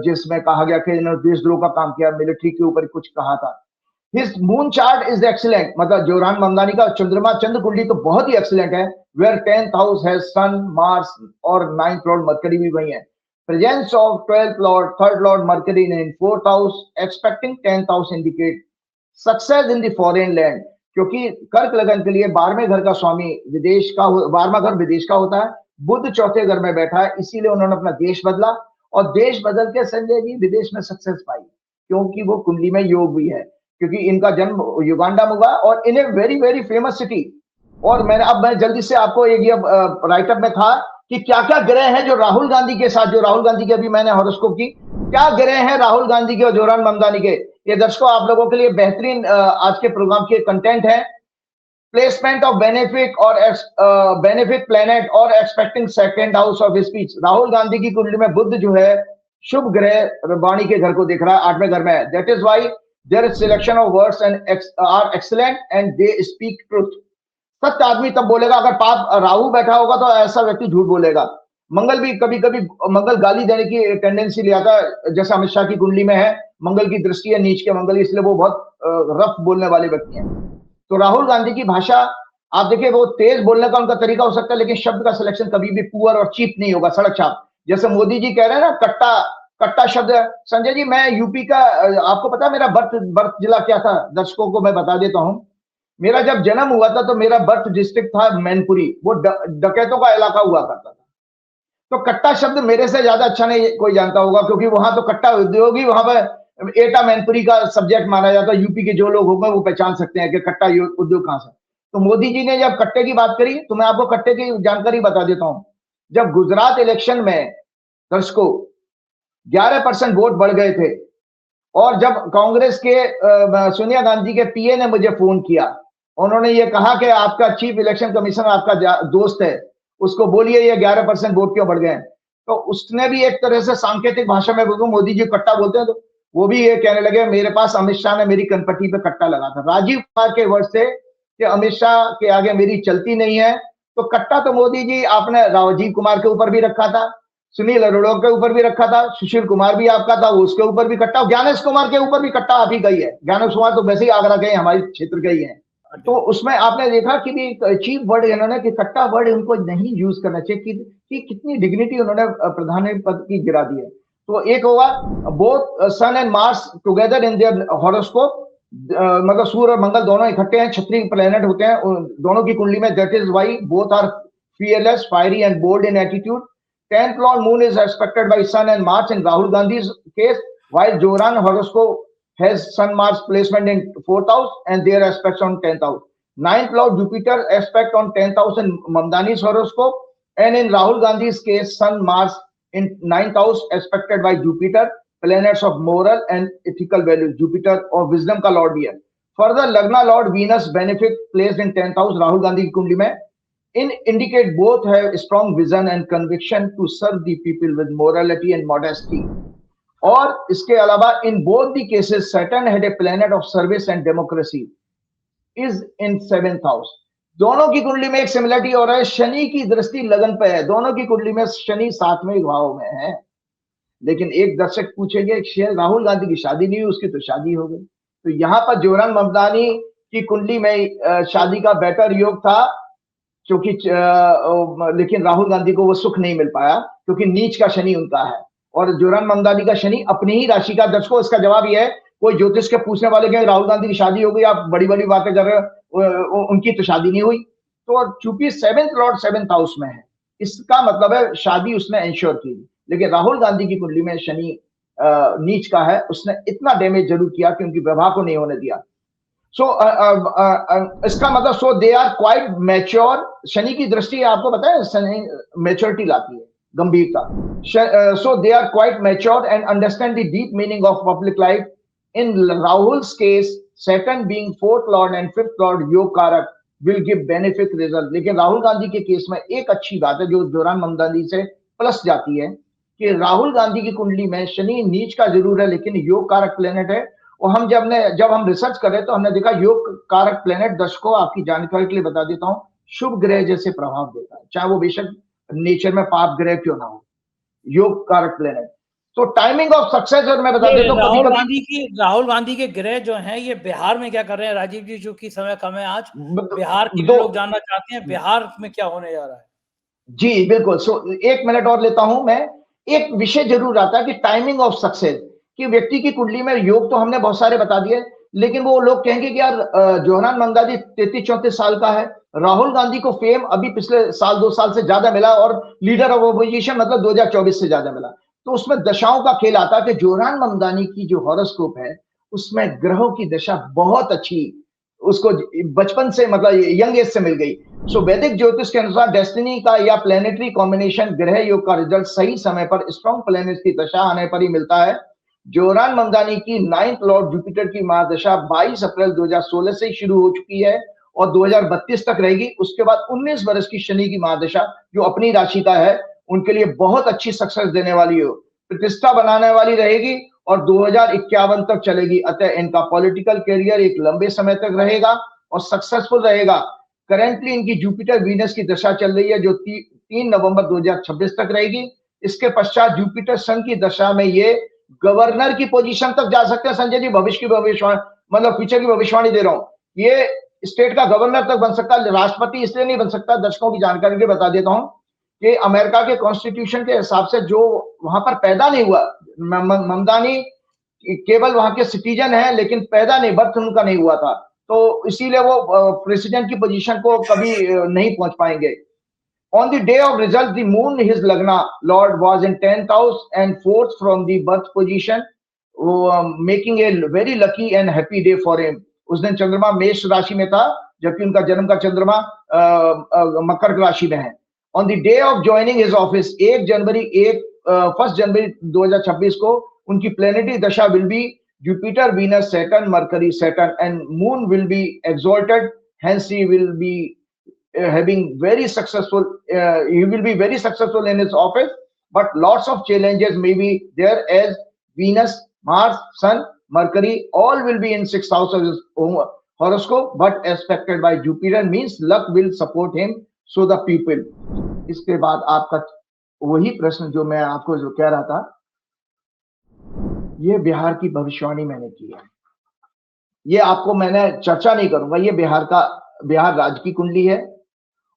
जिसमें कहा गया कि इन्होंने देशद्रोह का काम किया, मिलिट्री के ऊपर कुछ कहा था। His moon chart is excellent, मतलब जोहरान ममदानी का चंद्रमा चंद्र कुंडली तो बहुत ही एक्सीलेंट है। वेयर 10th हाउस है सन, मार्स और 9th लॉर्ड मरकरी भी वही है। Presence of 12th Lord, 3rd Lord mercury in 4th house expecting 10th house indicate success in the foreign land, क्योंकि कर्क लगन के लिए 12वें घर का स्वामी विदेश का, 12वां घर विदेश का होता है, बुध चौथे घर में बैठा है, इसीलिए उन्होंने अपना देश बदला और देश बदल के संजय जी विदेश में सक्सेस पाई, क्योंकि वो कुंडली में योग भी है, क्योंकि इनका जन्म युगांडा में हुआ और in a very very famous city. और मैं जल्दी से आपको एक ये राइटअप में था कि क्या क्या ग्रह हैं जो राहुल गांधी के साथ, जो राहुल गांधी के अभी मैंने हॉरोस्कोप की, क्या ग्रह हैं राहुल गांधी के और जोरान ममदानी के। ये दर्शकों आप लोगों के लिए बेहतरीन आज के प्रोग्राम के कंटेंट है। प्लेसमेंट ऑफ बेनिफिट और बेनिफिट प्लेनेट और expecting second house of speech. Rahul Gandhi की कुंडली में बुध जो है शुभ ग्रह वाणी के घर को देख रहा है, 8वें घर में है। That is why there is selection of words and are excellent and they speak truth. सत्य आदमी तब बोलेगा, अगर पाप राहु बैठा होगा तो ऐसा व्यक्ति झूठ बोलेगा। मंगल भी कभी कभी मंगल गाली देने की टेंडेंसी ले आता है, जैसे अमित शाह की कुंडली में है, मंगल की दृष्टि है नीच के मंगल, इसलिए वो बहुत रफ बोलने वाले व्यक्ति हैं। तो राहुल गांधी की भाषा आप देखिए, वो तेज बोलने का उनका तरीका हो सकता है, लेकिन शब्द का सिलेक्शन कभी भी पुअर और चीप नहीं होगा, सड़क छाप। जैसे मोदी जी कह रहे हैं ना, कट्टा कट्टा शब्द। संजय जी मैं यूपी का, आपको पता है मेरा बर्थ जिला क्या था, दर्शकों को मैं बता देता हूं। मेरा जब जन्म हुआ था तो मेरा बर्थ डिस्ट्रिक्ट था मैनपुरी, वो डकैतों का इलाका हुआ करता था। तो कट्टा शब्द मेरे से ज्यादा अच्छा नहीं कोई जानता होगा, क्योंकि वहां तो कट्टा उद्योगी, वहां पर एटा मैनपुरी का सब्जेक्ट माना जाता है। यूपी के जो लोग होंगे वो पहचान सकते हैं कि कट्टा उद्योग कहां से। तो मोदी जी ने जब कट्टे की बात करी तो मैं आपको कट्टे की जानकारी बता देता हूं। जब गुजरात इलेक्शन में दर्शकों 11% वोट बढ़ गए थे, और जब कांग्रेस के सोनिया गांधी के पीए ने मुझे फोन किया, उन्होंने ये कहा कि आपका चीफ इलेक्शन कमीशनर आपका दोस्त है, उसको बोलिए ये 11% वोट क्यों बढ़ गए। तो उसने भी एक तरह से सांकेतिक भाषा में बोलूं, मोदी जी कट्टा बोलते हैं, तो वो भी ये कहने लगे मेरे पास अमित शाह ने मेरी कनपट्टी पे कट्टा लगा था। राजीव कुमार के वर्ड से कि अमित शाह के आगे मेरी चलती नहीं है, तो कट्टा तो मोदी जी आपने राजीव कुमार के ऊपर भी रखा था, सुनील अरोड़ा के ऊपर भी रखा था, सुशील कुमार भी आपका था, उसके ऊपर भी कट्टा, ज्ञानेश कुमार के ऊपर भी कट्टा आप ही गई है। ज्ञानेश कुमार तो वैसे ही आगरा गए, हमारे क्षेत्र के ही है। तो उसमें आपने देखा कि भी चीफ वर्ड इन्होंने कि कट्टा वर्ड उनको नहीं यूज करना चाहिए, कि कितनी डिग्निटी उन्होंने प्रधानमंत्री पद की गिरा दी है। तो एक होगा both sun and Mars together in their horoscope, मतलब सूर्य और मंगल दोनों इकट्ठे हैं, क्षत्रिय प्लैनेट होते हैं दोनों की कुंडली में। That is why both are fearless, fiery and bold in attitude. 10th Lord Moon is aspected by Sun and Mars in Rahul Gandhi's case, while Joran horoscope has Sun Mars placement in 4th house and their aspects on 10th house. 9th Lord Jupiter aspect on 10th house in Mamdani's horoscope, and in Rahul Gandhi's case, Sun Mars in 9th house aspected by Jupiter, planets of moral and ethical values. Jupiter or wisdom का lord भी है. Further, Lagna Lord Venus benefit placed in 10th house Rahul Gandhi की कुंडली में indicate both have strong vision and conviction to serve the people with morality and modesty. और इसके अलावा in both the cases Saturn had a planet of service and democracy is in 7th house. दोनों की कुंडली में एक similarity हो रहा है, शनि की दृष्टि लगन पे है, दोनों की कुंडली में शनि 7वें भाव में है। लेकिन एक दर्शक पूछेंगे शेर राहुल गांधी की शादी नहीं हुई, उसकी तो शादी हो गई। तो यहाँ पर जोरान ममदानी की कुंडली में शादी का बेटर योग था, क्योंकि लेकिन राहुल गांधी को वो सुख नहीं मिल पाया क्योंकि नीच का शनि उनका है, और जोरान ममदानी का शनि अपनी ही राशि का। दर्शकों इसका जवाब ये है, कोई ज्योतिष के पूछने वाले के राहुल गांधी की शादी हो गई, आप बड़ी बड़ी बातें कर रहे हो, उनकी तो शादी नहीं हुई। तो चूंकि 7th लॉर्ड 7th हाउस में है, इसका मतलब है शादी उसने इंश्योर की। लेकिन राहुल गांधी की कुंडली में शनि नीच का है, उसने इतना डैमेज जरूर किया कि उनकी विवाह को नहीं होने दिया। सो इसका मतलब so they are quite mature. Shani की दृष्टि आपको पता है शनि मैच्योरिटी लाती है, गंभीरता। So they are quite mature and understand the deep meaning of public life. In Rahul's case Saturn being 4th lord and 5th lord योग कारक विल गिव बेनिफिट रिजल्ट। लेकिन राहुल गांधी के केस में एक अच्छी बात है जो जोरान ममदानी से प्लस जाती है कि राहुल गांधी की कुंडली में शनि नीच का जरूर है लेकिन योग कारक प्लेनेट है। और हम जब हम रिसर्च करें तो हमने देखा योग कारक प्लेनेट, दर्शकों आपकी जानकारी के लिए बता देता हूं, शुभ ग्रह जैसे प्रभाव देता है, चाहे वो बेशक नेचर में पाप ग्रह क्यों ना हो, योग कारक प्लेनेट। तो टाइमिंग ऑफ सक्सेस, और मैं बता देता हूं राहुल गांधी के ग्रह जो हैं ये बिहार में क्या कर रहे हैं राजीव जी, जो कि समय कम है आज, बिहार के लोग जानना चाहते हैं बिहार में क्या होने जा रहा है। जी बिल्कुल। सो 1 मिनट और लेता हूं मैं। एक विषय जरूर आता है कि टाइमिंग ऑफ सक्सेस, कि व्यक्ति की कुंडली में योग तो हमने बहुत सारे बता दिए, लेकिन वो लोग कहेंगे कि यार जोहरान मंदानी 33-34 साल का है, राहुल गांधी को फेम अभी पिछले साल 2 साल से ज्यादा मिला और लीडर ऑफ ऑपोजिशन मतलब 2024 से ज्यादा मिला। तो उसमें दशाओं का खेल आता है कि जोहरान मंदानी की जो हॉरोस्कोप है उसमें ग्रहों की दशा बहुत अच्छी उसको बचपन से मतलब यंग एज से मिल गई। सो वैदिक ज्योतिष के अनुसार डेस्टिनी का या प्लेनेटरी कॉम्बिनेशन ग्रह योग का रिजल्ट सही समय पर स्ट्रॉन्ग प्लैनेट की दशा आने पर ही मिलता है। जोहरान मंदानी की 9th लॉर्ड जुपिटर की महादशा 22 अप्रैल 2016 से शुरू हो चुकी है और 2032 तक रहेगी। उसके बाद 19 वर्ष की शनि की महादशा जो अपनी राशि का है उनके लिए बहुत अच्छी सक्सेस देने वाली हो, प्रतिष्ठा बनाने वाली रहेगी और 2051 तक चलेगी। अतः इनका पॉलिटिकल करियर एक लंबे समय तक रहेगा और सक्सेसफुल रहेगा। करेंटली इनकी जुपिटर वीनस की दशा चल रही है जो 3 नवंबर 2026 तक रहेगी। इसके पश्चात जुपिटर सन की दशा में ये गवर्नर की पोजीशन तक जा सकते हैं। संजय जी भविष्य की भविष्यवाणी मतलब फ्यूचर की भविष्यवाणी दे रहा हूं, ये स्टेट का गवर्नर तक बन सकता है, राष्ट्रपति इसलिए नहीं बन सकता। दर्शकों की जानकारी के बता देता हूं कि अमेरिका के कॉन्स्टिट्यूशन के हिसाब से जो वहां पर पैदा नहीं हुआ, मंदानी केवल वहां के सिटीजन है लेकिन पैदा नहीं, बर्थ उनका नहीं हुआ था, तो इसीलिए वो प्रेसिडेंट की पोजीशन को कभी नहीं पहुंच पाएंगे। On the day of result, the moon, his Lagna Lord, was in 10th house and 4th from the birth position, making a very lucky and happy day for him. उस दिन चंद्रमा मेष राशि में था जबकि उनका जन्म का चंद्रमा मकर राशि में है। On the day of joining his office, 1 जनवरी 2026 को उनकी प्लेनेटरी दशा will be Jupiter, Venus, Saturn, Mercury, Saturn, and Moon will be exalted. Hence, he will be having very successful he will be very successful in his office, but lots of challenges may be there as Venus, Mars, Sun, Mercury all will be in 6th house of his horoscope, but aspected by Jupiter means luck will support him, so the people. इसके बाद आपका वही प्रश्न जो मैं आपको जो कह रहा था, ये बिहार की भविष्यवाणी मैंने की है। ये आपको मैंने चर्चा नहीं करूंगा, ये बिहार राज्य की कुंडली है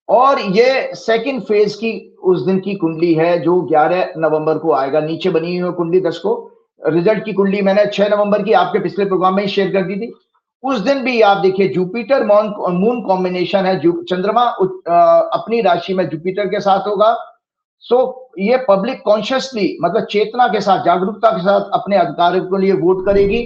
और ये सेकंड फेज की उस दिन की कुंडली है जो 11 नवंबर को आएगा। नीचे बनी हुई कुंडली दर्शकों, रिजल्ट की कुंडली मैंने 6 नवंबर की आपके पिछले प्रोग्राम में ही शेयर कर दी थी। उस दिन भी आप देखिए जुपिटर मून कॉम्बिनेशन है, चंद्रमा अपनी राशि में जुपिटर के साथ होगा। सो ये पब्लिक कॉन्शियसली मतलब चेतना के साथ, जागरूकता के साथ अपने अधिकारों के लिए वोट करेगी।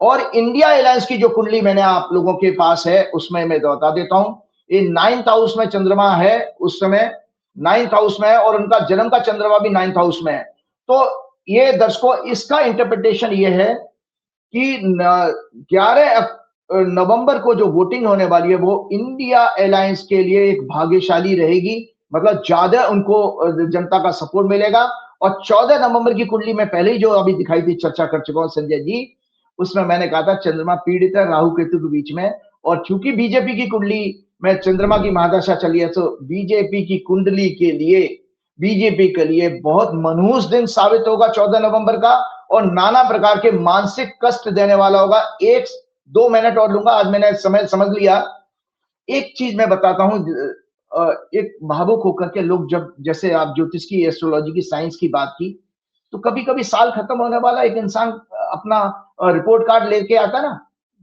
और इंडिया अलायंस की जो कुंडली मैंने आप लोगों के पास है उसमें मैं बता देता हूं, ये 9th हाउस में चंद्रमा है, उस समय 9th हाउस में है और उनका जन्म का चंद्रमा भी 9th हाउस में है। तो ये दर्शकों इसका इंटरप्रिटेशन ये है कि 11 नवंबर को जो वोटिंग होने वाली है वो इंडिया अलायंस के लिए एक भाग्यशाली रहेगी, मतलब ज्यादा उनको जनता का सपोर्ट मिलेगा। और 14 नवंबर की कुंडली में पहले ही जो अभी दिखाई थी, चर्चा कर चुका हूं संजय जी, उसमें मैंने कहा था चंद्रमा पीड़ित है राहु केतु के बीच में। और चूंकि बीजेपी की कुंडली में चंद्रमा की महादशा चली है तो बीजेपी की कुंडली के लिए, बीजेपी के लिए बहुत मनहूस दिन साबित होगा 14 नवंबर का और नाना प्रकार के मानसिक कष्ट देने वाला होगा। 1-2 मिनट और लूंगा, आज मैंने समय समझ लिया। एक चीज मैं बताता हूं, एक भावुक होकर के लोग जब, जैसे आप ज्योतिष की, एस्ट्रोलॉजी की, साइंस की बात की, तो कभी कभी साल खत्म होने वाला एक इंसान अपना रिपोर्ट कार्ड लेके आता ना,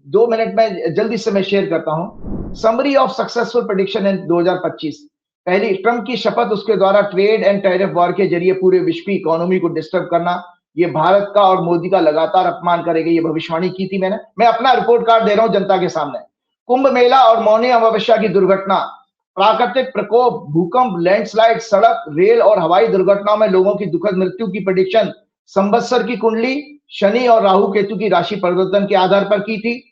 2 मिनट में जल्दी से मैं शेयर करता हूं। समरी ऑफ सक्सेसफुल प्रेडिक्शन इन 2025, पहली ट्रंप की शपथ, उसके द्वारा ट्रेड एंड टैरिफ वॉर के जरिए पूरे विश्व की इकोनॉमी को डिस्टर्ब करना, ये भारत का और मोदी का लगातार अपमान करेगा, ये भविष्यवाणी की थी मैंने। मैं अपना रिपोर्ट कार्ड दे रहा हूं जनता के सामने। कुंभ मेला और मौनी अमावस्या की दुर्घटना, प्राकृतिक प्रकोप, भूकंप, लैंडस्लाइड, सड़क, रेल और हवाई दुर्घटनाओं में लोगों की दुखद मृत्यु की प्रेडिक्शन संवत्सर की कुंडली शनि और राहु केतु की राशि परिवर्तन के आधार पर की थी।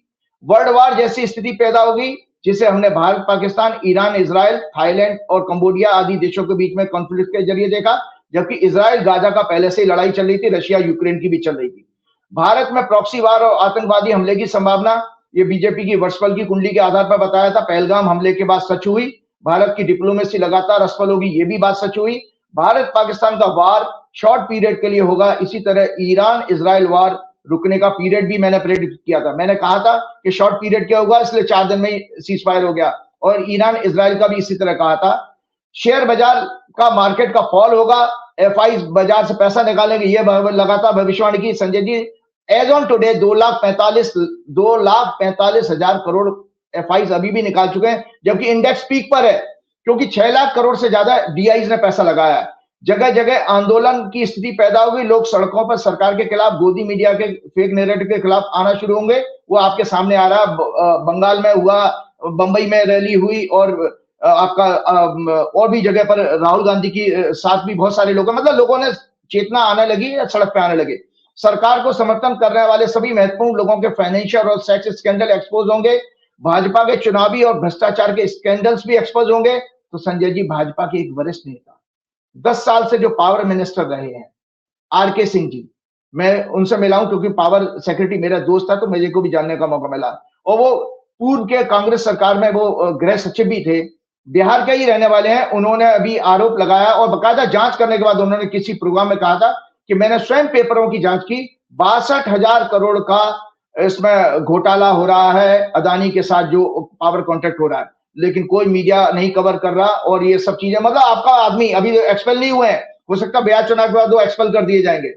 वर्ल्ड वार जैसी स्थिति पैदा होगी जिसे हमने Bharat, Pakistan, Iran, Israel, Thailand और कंबोडिया आदि देशों के बीच में कॉन्फ्लिक्ट के जरिए देखा, जबकि इजराइल गाजा का पहले से ही लड़ाई चल रही थी, रशिया यूक्रेन की भी चल रही थी। भारत में प्रॉक्सी वार और आतंकवादी हमले की संभावना, ये बीजेपी की वर्षफल की कुंडली के आधार पर बताया था। पहलगाम हमले के बाद सच हुई, भारत की डिप्लोमेसी लगातार असफल होगी, ये भी बात सच हुई। भारत पाकिस्तान का वार शॉर्ट पीरियड के लिए होगा, इसी तरह ईरान इजराइल वार रुकने का पीरियड भी मैंने प्रेडिक्ट किया था। मैंने कहा था कि शॉर्ट पीरियड क्या होगा, इसलिए 4 दिन में ही सीज फायर हो गया, और ईरान इजराइल का भी इसी तरह कहा था। शेयर बाजार का मार्केट का फॉल होगा, एफआई बाजार से पैसा निकालेंगे, ये लगातार भविष्यवाणी की Sanjay ji. As on today 2,45,000 crore FIIs अभी भी निकाल चुके हैं, जबकि इंडेक्स पीक पर है, क्योंकि 6 लाख करोड़ से ज्यादा डीआईज ने पैसा लगाया है। जगह जगह आंदोलन की स्थिति पैदा होगी, लोग सड़कों पर सरकार के खिलाफ, गोदी मीडिया के फेक नैरेटिव के खिलाफ आना शुरू होंगे। वो आपके सामने आ रहा, बंगाल में हुआ, बंबई में रैली हुई, और आपका और भी जगह पर राहुल गांधी की साथ भी बहुत सारे लोग, मतलब लोगों ने चेतना आने लगी, सड़क पे आने लगे। सरकार को समर्थन करने वाले सभी महत्वपूर्ण लोगों के फाइनेंशियल और सेक्स स्कैंडल एक्सपोज होंगे। भाजपा के चुनावी और भ्रष्टाचार के स्कैंडल्स भी एक्सपोज होंगे। तो संजय जी, भाजपा के एक वरिष्ठ नेता, 10 साल से जो पावर मिनिस्टर रहे हैं, आरके सिंह जी, मैं उनसे मिला हूं क्योंकि पावर सेक्रेटरी मेरा दोस्त था, तो मुझे को भी जानने का मौका मिला। और वो पूर्व के कांग्रेस सरकार में वो गृह सचिव भी थे, बिहार के ही रहने वाले हैं। उन्होंने अभी आरोप लगाया और बकायदा जांच करने के बाद उन्होंने किसी प्रोग्राम में कहा था कि मैंने स्वयं पेपरों की जांच की, 62,000 करोड़ का इसमें घोटाला हो रहा है अदानी के साथ, जो पावर कॉन्ट्रैक्ट हो रहा है, लेकिन कोई मीडिया नहीं कवर कर रहा। और ये सब चीजें, मतलब आपका आदमी अभी एक्सपेल नहीं हुए हैं, हो सकता है बिहार चुनाव के बाद वो एक्सपेल कर दिए जाएंगे।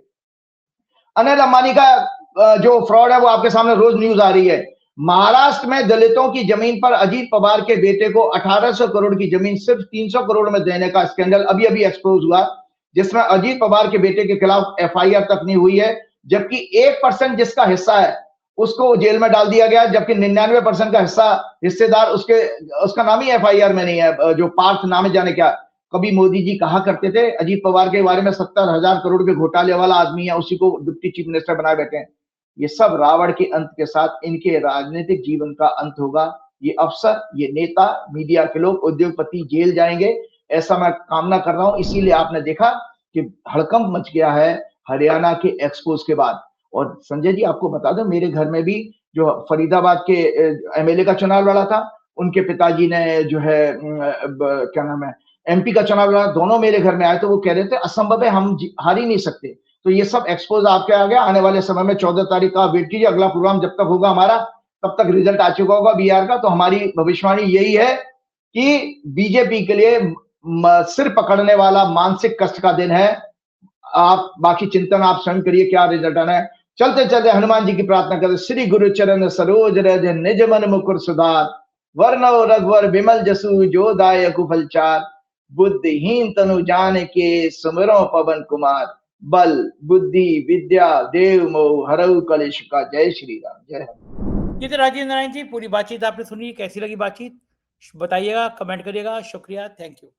अनिल अंबानी का जो फ्रॉड है वो आपके सामने रोज न्यूज आ रही है। महाराष्ट्र में दलितों की जमीन पर अजीत पवार के बेटे को 1800 करोड़ की जमीन सिर्फ 300 करोड़ में देने का स्कैंडल अभी अभी एक्सपोज हुआ, जिसमें अजीत पवार के बेटे के खिलाफ एफआईआर तक नहीं हुई है, जबकि 1% जिसका हिस्सा है उसको जेल में डाल दिया गया, जबकि 99% का हिस्सेदार उसका नाम ही एफआईआर में नहीं है, जो पार्थ नाम है, जाने क्या। कभी मोदी जी कहा करते थे अजीत पवार के बारे में 70,000 करोड़ के घोटाले वाला आदमी है, उसी को डिप्टी चीफ मिनिस्टर बनाए बैठे हैं। ये सब रावण के अंत के साथ इनके राजनीतिक जीवन का अंत होगा। ये अफसर, ये नेता, मीडिया के लोग, उद्योगपति जेल जाएंगे, ऐसा मैं कामना कर रहा हूं। इसीलिए आपने देखा कि हड़कंप मच गया है हरियाणा के एक्सपोज के बाद। और संजय जी, आपको बता दो, मेरे घर में भी जो फरीदाबाद के एमएलए का चुनाव लड़ा था, उनके पिताजी ने जो है क्या नाम है, एमपी का चुनाव लड़ा, दोनों मेरे घर में आए, तो वो कह रहे थे असंभव है, हम हार ही नहीं सकते। तो ये सब एक्सपोज आपके आ गया। आने वाले समय में 14 तारीख का वेट कीजिए, अगला प्रोग्राम जब तक होगा हमारा, तब तक रिजल्ट आ चुका होगा बिहार का। तो हमारी भविष्यवाणी यही है कि बीजेपी के लिए सिर पकड़ने वाला मानसिक कष्ट का दिन है। आप बाकी चिंतन आप स्वयं करिए, क्या रिजल्ट आना है। चलते चलते हनुमान जी की प्रार्थना करते, श्री गुरु चरण सरोज रज निज मन मुकुर सुधार, वर्णव रघुवर विमल जसु जो दायक फलचार, बुद्धिहीन तनु जान के सुमिरो पवन कुमार, बल बुद्धि विद्या देव मोह हरऊ कलेश का। जय श्री राम, जय ये थे राजीव नारायण जी। पूरी बातचीत आपने सुनी, कैसी लगी बातचीत बताइएगा, कमेंट करिएगा। शुक्रिया, थैंक यू।